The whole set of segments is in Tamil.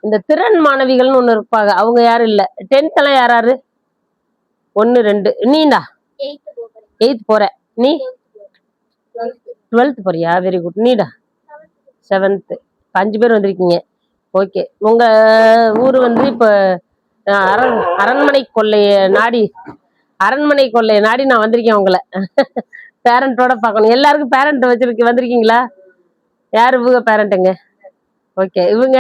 இந்த திறன் மாணவிகள்னு ஒண்ணு இருப்பாங்க. அவங்க யாரும் இல்ல. 10th எல்லாம் யாராரு? 1, 2. நீண்டா 8th போற. நீ 12th போறியா? Very good. நீடா 7th. 5 பேர் வந்திருக்கீங்க. ஓகே. உங்க ஊரு வந்து இப்ப அரண்மனை கொள்ளைய நாடி நான் வந்திருக்கேன் உங்களை. பேரண்டோட பார்க்கணும். எல்லாருக்கும் பேரண்ட் வந்திருக்கீங்களா? யாரு இவங்க பேரண்ட்டுங்க? ஓகே. இவங்க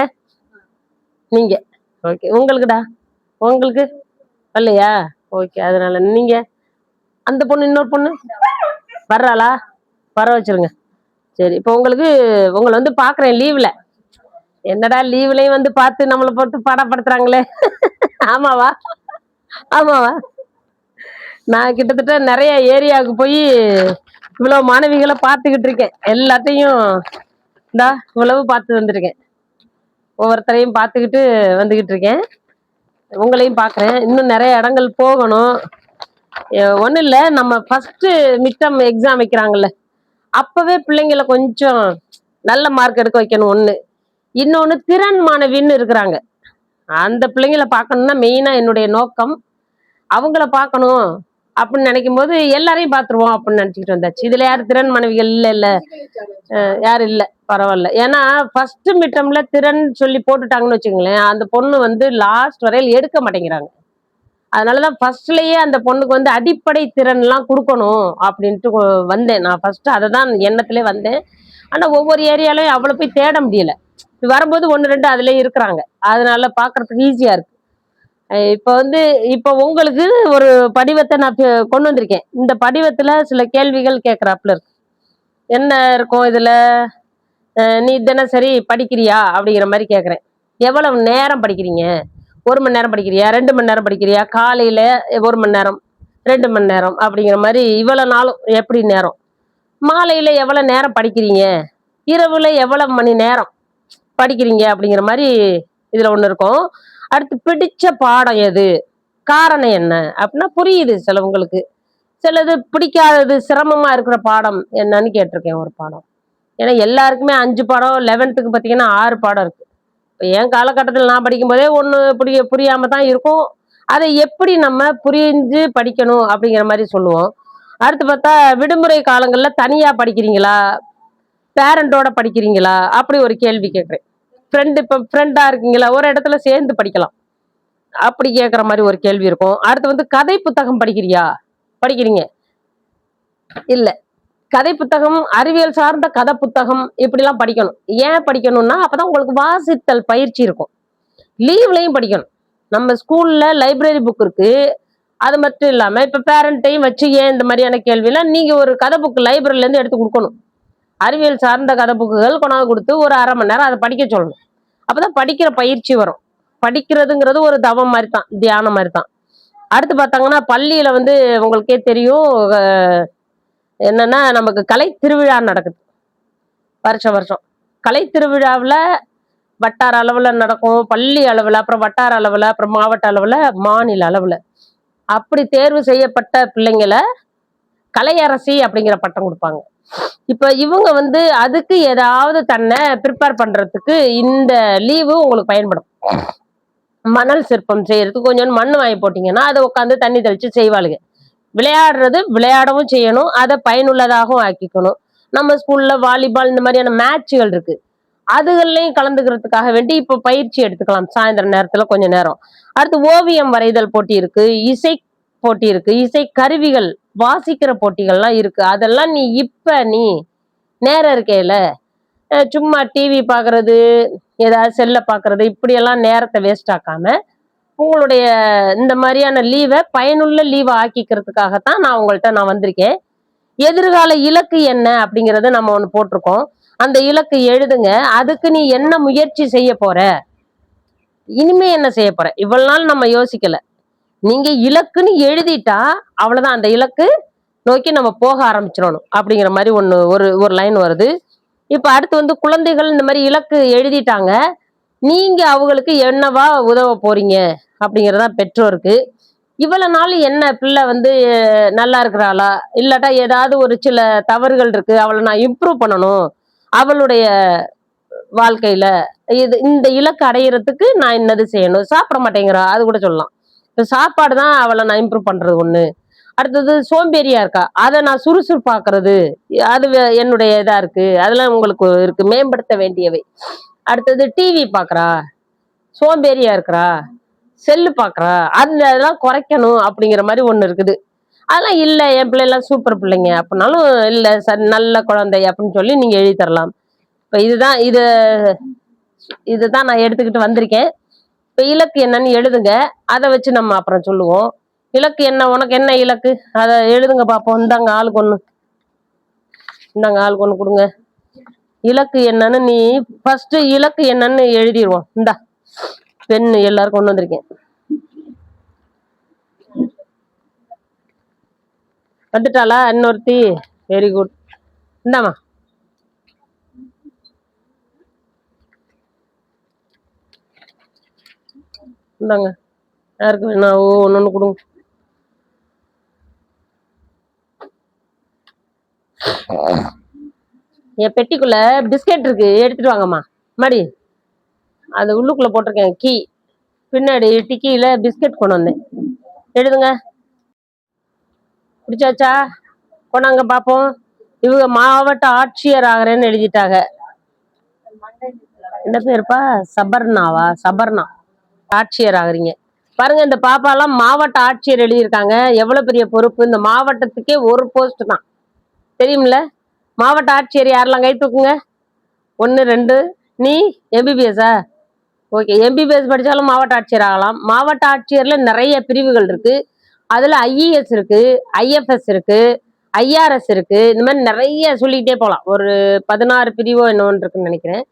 நீங்க ஓகே. உங்களுக்குடா? உங்களுக்கு வரலையா? ஓகே. அதனால நீங்க அந்த பொண்ணு இன்னொரு பொண்ணு வர்றாளா? வர வச்சிருங்க. சரி. இப்போ உங்களை வந்து பாக்குறேன் லீவ்ல. என்னடா லீவ்லயும் வந்து பார்த்து நம்மளை போட்டு பாடப்படுத்துறாங்களே. ஆமாவா? ஆமாவா? நான் கிட்டத்தட்ட நிறைய ஏரியாவுக்கு போய் இவ்வளவு மாணவிகளை பார்த்துக்கிட்டு இருக்கேன். எல்லாத்தையும் இவ்வளவு பார்த்து வந்திருக்கேன். ஒவ்வொருத்தரையும் பார்த்துக்கிட்டு வந்துகிட்டு இருக்கேன். உங்களையும் பார்க்குறேன். இன்னும் நிறைய இடங்கள் போகணும். ஒன்றும் இல்லை, நம்ம ஃபர்ஸ்ட் மிட்டம் எக்ஸாம் வைக்கிறாங்கல்ல, அப்பவே பிள்ளைங்களை கொஞ்சம் நல்ல மார்க் எடுக்க வைக்கணும். ஒன்று. இன்னொன்று, திறன் மாணவின்னு இருக்கிறாங்க, அந்த பிள்ளைங்களை பார்க்கணும்னா மெயினா என்னுடைய நோக்கம். அவங்கள பார்க்கணும் அப்படின்னு நினைக்கும் போது எல்லாரையும் பார்த்துருவோம் அப்படின்னு நினைச்சிக்கிட்டு வந்தாச்சு. இதுல யாரு திறன் மாணவிகள்? இல்ல யாரும் இல்ல. பரவாயில்ல. ஏன்னா ஃபர்ஸ்ட் மிட்டம்ல திறன் சொல்லி போட்டுட்டாங்கன்னு வச்சுங்களேன், அந்த பொண்ணு வந்து லாஸ்ட் வரையில் எடுக்க மாட்டேங்கிறாங்க. அதனாலதான் ஃபர்ஸ்ட்லயே அந்த பொண்ணுக்கு வந்து அடிப்படை திறன் எல்லாம் கொடுக்கணும் அப்படின்ட்டு வந்தேன். நான் ஃபர்ஸ்ட் அதை தான் எண்ணத்திலே வந்தேன். ஆனா ஒவ்வொரு ஏரியாலையும் அவ்வளவு போய் தேட முடியல. வரும்போது 1, 2 அதுலயே இருக்கிறாங்க. அதனால பாக்குறதுக்கு ஈஸியா இருக்கு. இப்ப உங்களுக்கு ஒரு படிவத்தை நான் கொண்டு வந்திருக்கேன். இந்த படிவத்துல சில கேள்விகள் கேட்கறாப்புல இருக்கு. என்ன இருக்கும் இதுல? நீ தினசரி படிக்கிறியா அப்படிங்கிற மாதிரி கேக்குறேன். எவ்வளவு நேரம் படிக்கிறீங்க? 1 மணி நேரம் படிக்கிறியா? 2 மணி நேரம் படிக்கிறியா? காலையில 1 மணி நேரம், 2 மணி நேரம் அப்படிங்கிற மாதிரி இவ்வளவு நாளும் எப்படி நேரம்? மாலையில எவ்வளவு நேரம் படிக்கிறீங்க? இரவுல எவ்வளவு மணி நேரம் படிக்கிறீங்க? அப்படிங்கிற மாதிரி இதுல ஒண்ணு இருக்கும். அடுத்து, பிடிச்ச பாடம் எது? காரணம் என்ன அப்படின்னா புரியுது சிலவங்களுக்கு. சிலது பிடிக்காதது, சிரமமா இருக்கிற பாடம் என்னன்னு கேட்டிருக்கேன். ஒரு பாடம். ஏன்னா எல்லாருக்குமே 5 பாடம், 11th பாத்தீங்கன்னா 6 பாடம் இருக்கு. என் காலகட்டத்தில் நான் படிக்கும் போதே ஒண்ணு புரியாம தான் இருக்கும். அதை எப்படி நம்ம புரிஞ்சு படிக்கணும் அப்படிங்கிற மாதிரி சொல்லுவோம். அடுத்து பார்த்தா, விடுமுறை காலங்கள்ல தனியா படிக்கிறீங்களா, பேரண்டோட படிக்கிறீங்களா, அப்படி ஒரு கேள்வி கேட்கிறேன். ஃப்ரெண்டா இருக்கீங்களா, ஒரு இடத்துல சேர்ந்து படிக்கலாம், அப்படி கேட்கற மாதிரி ஒரு கேள்வி இருக்கும். அடுத்து வந்து, கதை புத்தகம் படிக்கிறீங்க இல்ல, கதை புத்தகம், அறிவியல் சார்ந்த கதை புத்தகம் இப்படி எல்லாம் படிக்கணும். ஏன் படிக்கணும்னா அப்பதான் உங்களுக்கு வாசித்தல் பயிற்சி இருக்கும். லீவ்லயும் படிக்கணும். நம்ம ஸ்கூல்ல லைப்ரரி புக் இருக்கு. அது மட்டும் இல்லாம இப்ப பேரண்டையும் வச்சு ஏன் இந்த மாதிரியான கேள்விலாம் நீங்க ஒரு கதை புக் லைப்ரரியில இருந்து எடுத்து கொடுக்கணும். அறிவியல் சார்ந்த கதை புக்குகள் கொண்டாந்து கொடுத்து ஒரு 1/2 மணி நேரம் அதை படிக்க சொல்லணும். அப்பதான் படிக்கிற பயிற்சி வரும். படிக்கிறதுங்கிறது ஒரு தவம் மாதிரி தான், தியானம் மாதிரி தான். அடுத்து பார்த்தாங்கன்னா, பள்ளியில வந்து உங்களுக்கே தெரியும், என்னன்னா நமக்கு கலை திருவிழா நடக்குது வருஷம். கலை திருவிழாவில் வட்டார அளவுல நடக்கும், பள்ளி அளவுல, அப்புறம் வட்டார அளவுல, அப்புறம் மாவட்ட அளவுல, மாநில அளவுல. அப்படி தேர்வு செய்யப்பட்ட பிள்ளைங்களை கலையரசி அப்படிங்கிற பட்டம் கொடுப்பாங்க. இப்ப இவங்க வந்து அதுக்கு ஏதாவது தன்னை ப்ரிப்பேர் பண்றதுக்கு இந்த லீவு உங்களுக்கு பயன்படும். மணல் சிற்பம் செய்யறதுக்கு கொஞ்சம் மண் வாங்கி போட்டீங்கன்னா அதை உட்காந்து தண்ணி தெளிச்சு செய்வாளுங்க. விளையாடவும் செய்யணும், அதை பயனுள்ளதாகவும் ஆக்கிக்கணும். நம்ம ஸ்கூல்ல வாலிபால் இந்த மாதிரியான மேட்சுகள் இருக்கு, அதுகள்லையும் கலந்துக்கிறதுக்காக வேண்டி இப்ப பயிற்சி எடுத்துக்கலாம் சாயந்தர நேரத்துல கொஞ்ச நேரம். அடுத்து ஓவியம் வரைதல் போட்டி இருக்கு, இசை போட்டி இருக்கு, இசை கருவிகள் வாசிக்கிற போட்டிகள்லாம் இருக்கு. அதெல்லாம் நீ நேரம் இருக்கையில சும்மா டிவி பாக்குறது, ஏதாவது செல்ல பாக்குறது, இப்படியெல்லாம் நேரத்தை வேஸ்ட் ஆக்காம உங்களுடைய இந்த மாதிரியான லீவை பயனுள்ள லீவை ஆக்கிக்கிறதுக்காகத்தான் நான் உங்கள்கிட்ட வந்திருக்கேன். எதிர்கால இலக்கு என்ன அப்படிங்கறத நம்ம ஒண்ணு போட்டிருக்கோம். அந்த இலக்கு எழுதுங்க. அதுக்கு நீ என்ன முயற்சி செய்ய போற, இனிமே என்ன செய்ய போற, இவ்வளவு நாள் நம்ம யோசிக்கல. நீங்க இலக்குன்னு எழுதிட்டா அவ்வளவுதான், அந்த இலக்கு நோக்கி நம்ம போக ஆரம்பிச்சிடணும் அப்படிங்கிற மாதிரி ஒரு லைன் வருது. இப்ப அடுத்து வந்து, குழந்தைகள் இந்த மாதிரி இலக்கு எழுதிட்டாங்க, நீங்க அவங்களுக்கு என்னவா உதவ போறீங்க அப்படிங்கறதா பெற்றோருக்கு. இவ்வளவு நாள் என்ன பிள்ளை வந்து நல்லா இருக்கிறாளா, இல்லாட்டா ஏதாவது ஒரு சில தவறுகள் இருக்கு, அவளை நான் இம்ப்ரூவ் பண்ணணும், அவளுடைய வாழ்க்கையில இந்த இலக்கு அடையிறதுக்கு நான் என்னது செய்யணும், சாப்பிட மாட்டேங்கிறா அது கூட சொல்லலாம். இப்ப சாப்பாடு தான் அவளை நான் இம்ப்ரூவ் பண்றது ஒண்ணு. அடுத்தது சோம்பேறியா இருக்கா, அதை நான் சுறுசுறுப்பாக்குறது. அது என்னுடைய இதா இருக்கு, அதெல்லாம் உங்களுக்கு இருக்கு மேம்படுத்த வேண்டியவை. அடுத்தது டிவி பாக்குறா, சோம்பேறியா இருக்கிறா, செல்லு பாக்குறா, அதெல்லாம் குறைக்கணும் அப்படிங்கிற மாதிரி ஒண்ணு இருக்குது. அதெல்லாம் இல்ல என் பிள்ளை எல்லாம் சூப்பர் பிள்ளைங்க அப்படின்னாலும் இல்ல நல்ல குழந்தை அப்படின்னு சொல்லி நீங்க எழுதி தரலாம். இப்ப இதுதான் நான் எடுத்துக்கிட்டு வந்திருக்கேன். இப்ப இலக்கு என்னன்னு எழுதுங்க. அதை வச்சு நம்ம அப்புறம் சொல்லுவோம். இலக்கு என்ன, உனக்கு என்ன இலக்கு, அதை எழுதுங்க பாப்போம். இந்தாங்க ஆளுக்கு ஒண்ணு, இந்தாங்க ஆளுக்கு ஒண்ணு கொடுங்க. இலக்கு என்னன்னு நீ ஃபர்ஸ்ட் இலக்கு என்னன்னு எழுதிடுவோம். இந்தா பெண்ணு எல்லாரும் கொண்டு வந்திருக்கேன். வந்துட்டாளா இன்னொருத்தி? Very good. இந்தாமா இந்தாங்க, யாருக்கு வேணும் ஒன்னு கொடுங்க. என் பெட்டிக்குள்ள பிஸ்கெட் இருக்கு, எடுத்துட்டு வாங்கம்மா. மாடி அது உள்ளுக்குள்ள போட்டிருக்கேன் கீ, பின்னாடி டிக்கியில பிஸ்கெட் கொண்டு வந்தேன். எழுதுங்க. பிடிச்சாச்சா? கொண்டாங்க பாப்போம். இவங்க மாவட்ட ஆட்சியர் ஆகிறேன்னு எழுதிட்டாங்க. என்ன பேருப்பா? சபர்ணாவா? சபர்ணா. ஆட்சியர் ஆகுறீங்க பாருங்க. இந்த பாப்பா எல்லாம் மாவட்ட ஆட்சியர் எழுதியிருக்காங்க. எவ்வளவு பெரிய பொறுப்பு! இந்த மாவட்டத்துக்கே ஒரு போஸ்ட் தான் தெரியும்ல. மாவட்ட ஆட்சியர் யாரெல்லாம் கை தூக்குங்க. 1 2. நீ எம்பிபிஎஸ்ஸா? ஓகே, எம்பிபிஎஸ் படிச்சாலும் மாவட்ட ஆட்சியர் ஆகலாம். மாவட்ட ஆட்சியர்ல நிறைய பிரிவுகள் இருக்கு. அதுல ஐஇஎஸ் இருக்கு, ஐஎஃப்எஸ் இருக்கு, ஐஆர்எஸ் இருக்கு. இந்த மாதிரி நிறைய சொல்லிக்கிட்டே போலாம். ஒரு 16 பிரிவோ என்னன்னு இருக்குன்னு நினைக்கிறேன்.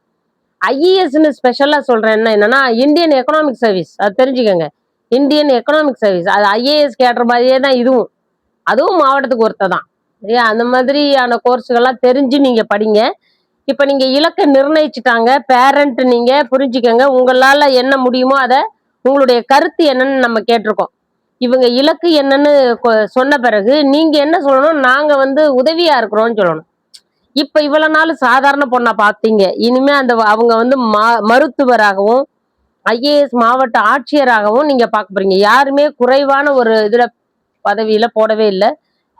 ஐஇஎஸ்ன்னு ஸ்பெஷலா சொல்றேன் என்னன்னா இந்தியன் எக்கனாமிக் சர்வீஸ், அது தெரிஞ்சுக்கோங்க. இந்தியன் எக்கனாமிக் சர்வீஸ் அது ஐஏஎஸ் கேட்டுற மாதிரியே தான் இதுவும். அதுவும் மாவட்டத்துக்கு ஒருத்ததான். சரியா? அந்த மாதிரியான கோர்ஸுகள்லாம் தெரிஞ்சு நீங்க படிங்க. இப்ப நீங்க இலக்கை நிர்ணயிச்சுட்டாங்க, பேரண்ட் நீங்க புரிஞ்சுக்கங்க. உங்களால என்ன முடியுமோ அதை, உங்களுடைய கருத்து என்னன்னு நம்ம கேட்டிருக்கோம். இவங்க இலக்கு என்னன்னு சொன்ன பிறகு நீங்க என்ன சொல்லணும், நாங்க உதவியா இருக்கிறோம்னு சொல்லணும். இப்ப இவ்வளவு நாள் சாதாரண பொண்ணா பாத்தீங்க, இனிமே அவங்க மருத்துவராகவும் ஐஏஎஸ் மாவட்ட ஆட்சியராகவும் நீங்க பார்க்க போறீங்க. யாருமே குறைவான ஒரு இதுல பதவியில போடவே இல்லை.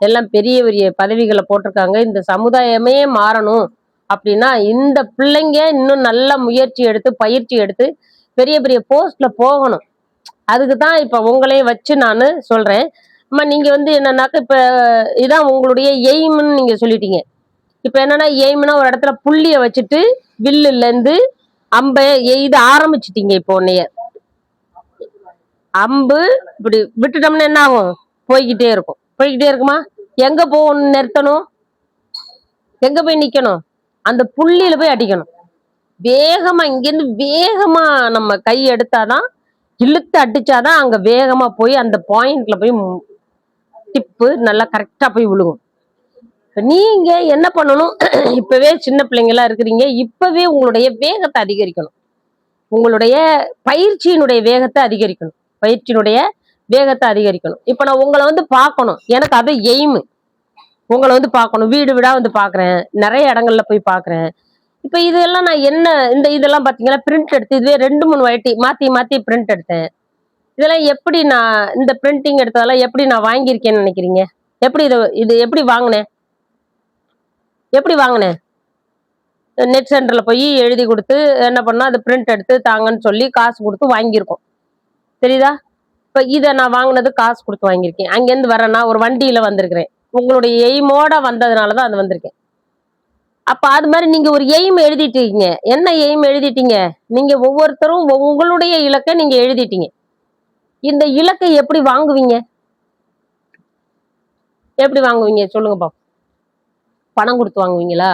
எல்லாம் பெரிய பெரிய பதவிகளை போட்டிருக்காங்க. இந்த சமுதாயமே மாறணும் அப்படின்னா இந்த பிள்ளைங்க இன்னும் நல்ல முயற்சி எடுத்து பயிற்சி எடுத்து பெரிய பெரிய போஸ்ட்ல போகணும். அதுக்குதான் இப்ப உங்களையும் வச்சு நான் சொல்றேன். அம்மா நீங்க என்னன்னாக்க இப்ப இதான் உங்களுடைய எய்ம்னு நீங்க சொல்லிட்டீங்க. இப்ப என்னன்னா எய்ம்னா ஒரு இடத்துல புள்ளிய வச்சுட்டு வில்லுல இருந்து அம்பை எய்து ஆரம்பிச்சிட்டீங்க. இப்போ உன்னைய அம்பு இப்படி விட்டுட்டோம்னா என்ன ஆகும், போய்கிட்டே இருக்கும். போய்கிட்டே இருக்குமா? எங்க போகணும், நிறுத்தணும், எங்க போய் நிக்கணும், அந்த புள்ளியில போய் அடிக்கணும். வேகமா இங்கிருந்து வேகமா நம்ம கை எடுத்தாதான், இழுத்து அடிச்சாதான் அங்க வேகமா போய் அந்த பாயிண்ட்ல போய் டிப்பு நல்லா கரெக்டா போய் விழுகும். நீங்க என்ன பண்ணணும், இப்பவே சின்ன பிள்ளைங்களா இருக்கிறீங்க, இப்பவே உங்களுடைய வேகத்தை அதிகரிக்கணும். உங்களுடைய பயிற்சியினுடைய வேகத்தை அதிகரிக்கணும். பயிற்சியினுடைய வேகத்தை அதிகரிக்கணும். இப்ப நான் உங்களை பார்க்கணும், எனக்கு அது எய்மு. உங்களை பார்க்கணும், வீடு வீடா பாக்குறேன், நிறைய இடங்கள்ல போய் பாக்குறேன். இப்ப இதெல்லாம் நான் என்ன இதெல்லாம் பாத்தீங்கன்னா பிரிண்ட் எடுத்து இதுவே 2 3 வாட்டி மாத்தி மாத்தி பிரிண்ட் எடுத்தேன். இதெல்லாம் எப்படி நான் இந்த பிரிண்டிங் எடுத்ததெல்லாம் எப்படி நான் வாங்கியிருக்கேன்னு நினைக்கிறீங்க? எப்படி இது எப்படி வாங்கினேன்? எப்படி வாங்கினேன்? நெட் சென்டர்ல போய் எழுதி கொடுத்து என்ன பண்ணா அது பிரிண்ட் எடுத்து தாங்கன்னு சொல்லி காசு கொடுத்து வாங்கியிருக்கோம். தெரியுதா? இப்ப இதை நான் வாங்கினது காசு கொடுத்து வாங்கியிருக்கேன். அங்கேருந்து வரேன்னா ஒரு வண்டியில வந்திருக்கிறேன். உங்களுடைய எய்மோட வந்ததுனாலதான் அது வந்திருக்கேன். அப்ப அது மாதிரி நீங்க ஒரு எய்ம் எழுதிட்டீங்க. என்ன எய்ம் எழுதிட்டீங்க? நீங்க ஒவ்வொருத்தரும் உங்களுடைய இலக்கை நீங்க எழுதிட்டீங்க. இந்த இலக்கை எப்படி வாங்குவீங்க? எப்படி வாங்குவீங்க சொல்லுங்க பாப்போம். பணம் கொடுத்து வாங்குவீங்களா?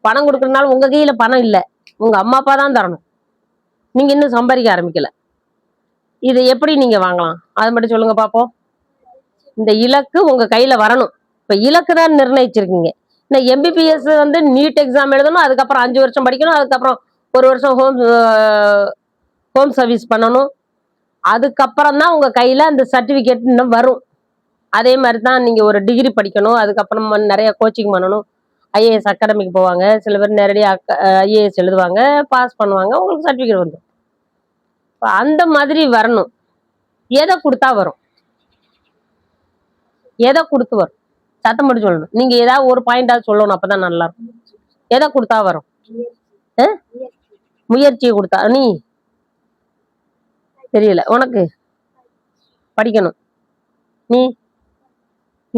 பணம் கொடுக்கறதுனால உங்க கையில பணம் இல்ல, உங்க அம்மா அப்பா தான் தரணும். நீங்க இன்னும் சம்பாதிக்க ஆரம்பிக்கல. இதை எப்படி நீங்க வாங்கலாம், அதை மட்டும் சொல்லுங்க பாப்போம். இந்த இலக்கு உங்க கையில வரணும். இப்ப இலக்கு தான் நிர்ணயிச்சிருக்கீங்க. இந்த எம்பிபிஎஸ் நீட் எக்ஸாம் எழுதணும், அதுக்கப்புறம் 5 வருஷம் படிக்கணும், அதுக்கப்புறம் 1 வருஷம் ஹோம் சர்வீஸ் பண்ணணும். அதுக்கப்புறம் தான் உங்க கையில அந்த சர்டிபிகேட் இன்னும் வரும். அதே மாதிரி தான் நீங்க ஒரு டிகிரி படிக்கணும், அதுக்கப்புறம் நிறைய கோச்சிங் பண்ணணும். ஐஏஎஸ் அகாடமிக்கு போவாங்க, சில பேர் நேரடியாக ஐஏஎஸ் எழுதுவாங்க, பாஸ் பண்ணுவாங்க, உங்களுக்கு சர்டிஃபிகேட் வந்துடும். அந்த மாதிரி வரணும். எதை கொடுத்தா வரும்? எதை கொடுத்து வரும்? சத்தம் போட்டு சொல்லணும். நீங்க ஏதாவது ஒரு பாயிண்டாவது சொல்லணும், அப்பதான் நல்லா இருக்கும். எதை கொடுத்தா வரும்? முயற்சியை கொடுத்தா. நீ தெரியல உனக்கு? படிக்கணும். நீ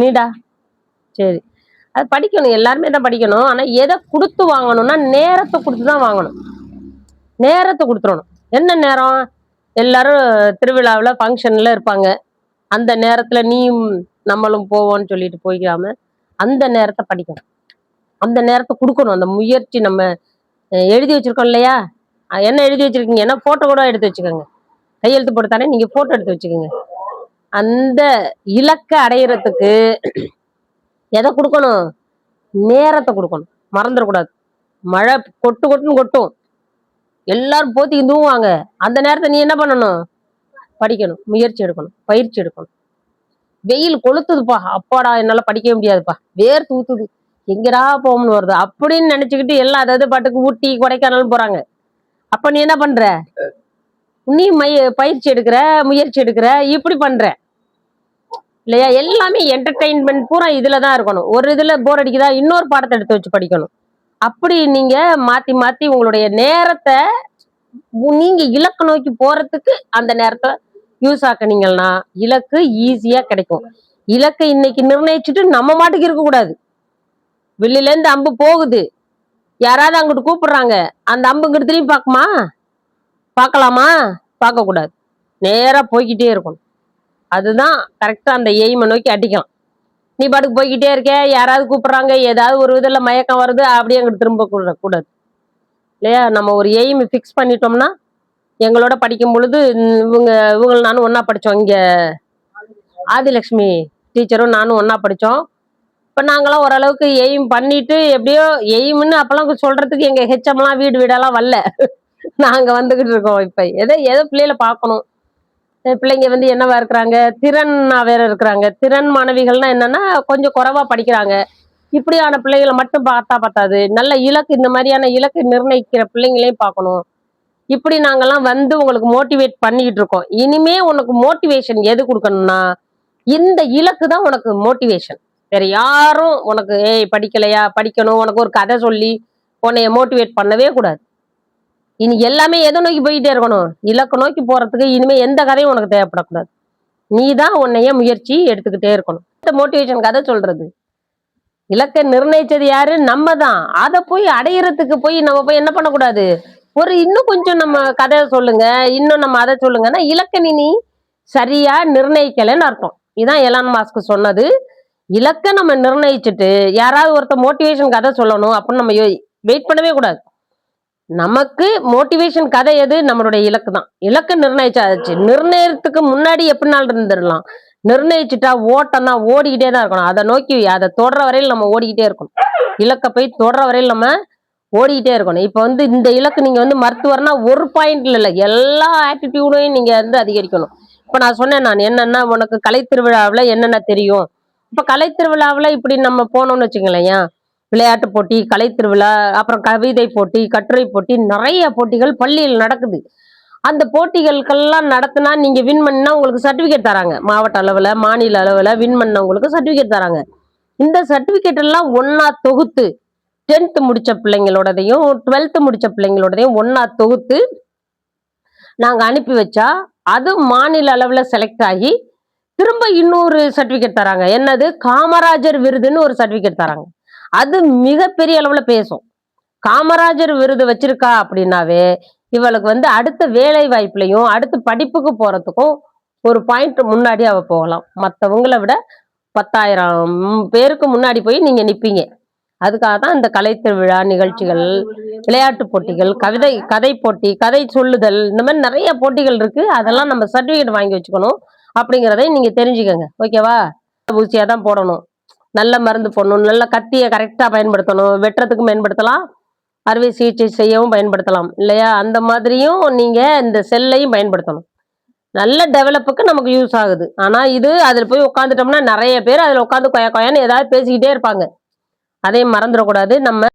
நீடா சரி, அது படிக்கணும், எல்லாருமே தான் படிக்கணும். ஆனா எதை கொடுத்து வாங்கணும்னா நேரத்தை கொடுத்து தான் வாங்கணும். நேரத்தை கொடுத்துடணும். என்ன நேரம்? எல்லாரும் திருவிழாவில் ஃபங்க்ஷன்ல இருப்பாங்க. அந்த நேரத்துல நீயும் நம்மளும் போவோம்னு சொல்லிட்டு போய்க்காம அந்த நேரத்தை படிக்கணும். அந்த நேரத்தை கொடுக்கணும். அந்த முயற்சி நம்ம எழுதி வச்சிருக்கோம் இல்லையா? என்ன எழுதி வச்சிருக்கீங்க? என்ன போட்டோ கூட எடுத்து வச்சுக்கோங்க. கையெழுத்து போட்டு தானே, நீங்க போட்டோ எடுத்து வச்சுக்கோங்க. அந்த இலக்கை அடையிறதுக்கு எதை கொடுக்கணும்? நேரத்தை கொடுக்கணும். மறந்துடக்கூடாது. மழை கொட்டு கொட்டுன்னு கொட்டும், எல்லாரும் போத்தி தூங்குவாங்க. அந்த நேரத்தை நீ என்ன பண்ணணும்? படிக்கணும், முயற்சி எடுக்கணும், பயிற்சி எடுக்கணும். வெயில் கொளுத்துதுப்பா, அப்பாடா என்னால படிக்கவே முடியாதுப்பா, வேர் தூத்துது, எங்கடா போகணும்னு வருது அப்படின்னு நினைச்சுக்கிட்டு எல்லாம் அதாவது பாட்டுக்கு ஊட்டி கொடைக்கானல் போறாங்க. அப்ப நீ என்ன பண்ற? நீ பயிற்சி எடுக்கிற, முயற்சி எடுக்கிற, இப்படி பண்ற இல்லையா? எல்லாமே என்டர்டெயின்மெண்ட் பூரா இதுலதான் இருக்கணும். ஒரு இதுல போர் அடிக்குதா, இன்னொரு பாடத்தை எடுத்து வச்சு படிக்கணும். அப்படி நீங்க மாத்தி மாத்தி உங்களுடைய நேரத்தை நீங்க இலக்கு நோக்கி போறதுக்கு அந்த நேரத்தை யூஸ் ஆக்குனீங்கன்னா இலக்கு ஈஸியா கிடைக்கும். இலக்கை இன்னைக்கு நிர்ணயிச்சுட்டு நம்ம மாட்டுக்கு இருக்க கூடாது. வெளியில இருந்து அம்பு போகுது, யாராவது அங்கிட்டு கூப்பிடுறாங்க, அந்த அம்பு இங்கிட்டு திரும்பி பார்க்குமா? பார்க்கலாமா? பார்க்க கூடாது. நேரா போய்கிட்டே இருக்கணும். அதுதான் கரெக்டா அந்த எய்மை நோக்கி அடிக்கலாம். நீ பாட்டுக்கு போய்கிட்டே இருக்க, யாராவது கூப்பிடுறாங்க, ஏதாவது ஒரு இதுல மயக்கம் வருது, அப்படியே அங்கிட்டு திரும்ப கூடாது இல்லையா? நம்ம ஒரு எய்ம் ஃபிக்ஸ் பண்ணிட்டோம்னா, எங்களோட படிக்கும் பொழுது இவங்க நானும் ஒன்னா படிச்சோம். இங்க ஆதிலட்சுமி டீச்சரும் நானும் ஒன்னா படிச்சோம். இப்ப நாங்களாம் ஓரளவுக்கு எய்ம் பண்ணிட்டு எப்படியோ எய்ம்னு அப்பெல்லாம் சொல்றதுக்கு எங்க ஹெச்எம்லாம் வீடு வீடெல்லாம் வரல. நாங்க வந்துகிட்டு இருக்கோம். இப்ப எதோ பிள்ளைகளை பார்க்கணும். பிள்ளைங்க வந்து என்னவா இருக்கிறாங்க, திறனா வேற இருக்கிறாங்க. திறன் மாணவிகள்னா என்னன்னா கொஞ்சம் குறைவா படிக்கிறாங்க. இப்படியான பிள்ளைகளை மட்டும் பார்த்தா பத்தாது, நல்ல இலக்கு, இந்த மாதிரியான இலக்கு நிர்ணயிக்கிற பிள்ளைங்களையும் பார்க்கணும். இப்படி நாங்கெல்லாம் வந்து உங்களுக்கு மோட்டிவேட் பண்ணிக்கிட்டு இருக்கோம். இனிமே உனக்கு மோட்டிவேஷன் எது கொடுக்கணும்னா இந்த இலக்கு தான் உனக்கு மோட்டிவேஷன். வேற யாரும் உனக்கு ஏய் படிக்கலையா, படிக்கணும், உனக்கு ஒரு கதை சொல்லி உன்னைய மோட்டிவேட் பண்ணவே கூடாது. இனி எல்லாமே எதை நோக்கி போயிட்டே இருக்கணும்? இலக்கு நோக்கி போறதுக்கு இனிமே எந்த கதையும் உனக்கு தேவைப்படக்கூடாது. நீ தான் உன்னைய முயற்சி எடுத்துக்கிட்டே இருக்கணும். மோட்டிவேஷன் கதை சொல்றது, இலக்கை நிர்ணயிச்சது யாரு? நம்ம தான். அதை போய் அடையிறதுக்கு போய் நம்ம போய் என்ன பண்ணக்கூடாது? ஒரு இன்னும் கொஞ்சம் நம்ம கதை சொல்லுங்க, இன்னும் நம்ம அதை சொல்லுங்கன்னா இலக்கை நீ சரியா நிர்ணயிக்கலன்னு அர்த்தம். இதான் எலான் மாஸ்க் சொன்னது. இலக்கை நம்ம நிர்ணயிச்சுட்டு யாராவது ஒருத்த மோட்டிவேஷன் கதை சொல்லணும் அப்படின்னு நம்ம வெயிட் பண்ணவே கூடாது. நமக்கு மோட்டிவேஷன் கதை எது? நம்மளுடைய இலக்கு தான். இலக்கு நிர்ணயிச்சாச்சு. நிர்ணயத்துக்கு முன்னாடி எப்படினாலும் இருந்துடலாம். நிர்ணயிச்சுட்டா ஓட்டம் தான், ஓடிக்கிட்டே தான் இருக்கணும். அதை நோக்கி அதை தொடர வரையில் நம்ம ஓடிக்கிட்டே இருக்கணும். இலக்கை போய் தொடர வரையில் நம்ம ஓடிக்கிட்டே இருக்கணும். இப்ப வந்து இந்த இலக்கு நீங்க வந்து மருத்துவர்னா ஒரு பாயிண்ட்ல இல்லை, எல்லா ஆட்டிடியூடையும் நீங்க வந்து அதிகரிக்கணும். இப்ப நான் சொன்னேன், நான் என்னன்னா உனக்கு கலை திருவிழாவுல என்னென்ன தெரியும். இப்ப கலை திருவிழாவுல இப்படி நம்ம போனோம்னு வச்சுங்களேன், விளையாட்டு போட்டி, கலை திருவிழா, அப்புறம் கவிதை போட்டி, கட்டுரை போட்டி, நிறைய போட்டிகள் பள்ளியில் நடக்குது. அந்த போட்டிகளுக்கெல்லாம் நடத்தினா நீங்க வின் பண்ணா உங்களுக்கு சர்டிபிகேட் தராங்க. மாவட்ட அளவுல, மாநில அளவுல வின் பண்ணவங்களுக்கு சர்டிபிகேட் தராங்க. இந்த சர்டிபிகேட் எல்லாம் ஒன்னா தொகுத்து 10th முடிச்ச பிள்ளைங்களோடதையும் 12th முடிச்ச பிள்ளைங்களோடதையும் ஒன்னா தொகுத்து நாங்க அனுப்பி வச்சா அது மாநில அளவுல செலக்ட் ஆகி திரும்ப இன்னொரு சர்டிபிகேட் தராங்க. என்னது? காமராஜர் விருதுன்னு ஒரு சர்டிபிகேட் தராங்க. அது மிகப்பெரிய அளவுல பேசும். காமராஜர் விருது வச்சிருக்கா அப்படின்னாவே இவளுக்கு வந்து அடுத்த வேலை வாய்ப்புலையும் அடுத்து படிப்புக்கு போறதுக்கும் ஒரு பாயிண்ட் முன்னாடி அவ போகலாம். மற்றவங்களை விட 10,000 பேருக்கு முன்னாடி போய் நீங்க நிப்பீங்க. அதுக்காக தான் இந்த கலை திருவிழா நிகழ்ச்சிகள், விளையாட்டு போட்டிகள், கதை போட்டி, கதை சொல்லுதல், இந்த மாதிரி நிறைய போட்டிகள் இருக்கு. அதெல்லாம் நம்ம சர்டிபிகேட் வாங்கி வச்சுக்கணும் அப்படிங்கிறதை நீங்க தெரிஞ்சுக்கங்க. ஓகேவா? ஊசியா தான் போடணும், நல்ல மருந்து போடணும், நல்ல கத்தியை கரெக்டா பயன்படுத்தணும், வெட்டுறதுக்கும் பயன்படுத்தலாம், அறுவை சிகிச்சை செய்யவும் பயன்படுத்தலாம் இல்லையா? அந்த மாதிரியும் நீங்க இந்த செல்லையும் பயன்படுத்தணும். நல்ல டெவலப்புக்கு நமக்கு யூஸ் ஆகுது. ஆனா இது அதுல போய் உட்காந்துட்டோம்னா நிறைய பேர் அதுல உட்காந்து கொயான்னு ஏதாவது பேசிக்கிட்டே இருப்பாங்க. அதையும் மறந்துடக்கூடாது. நம்ம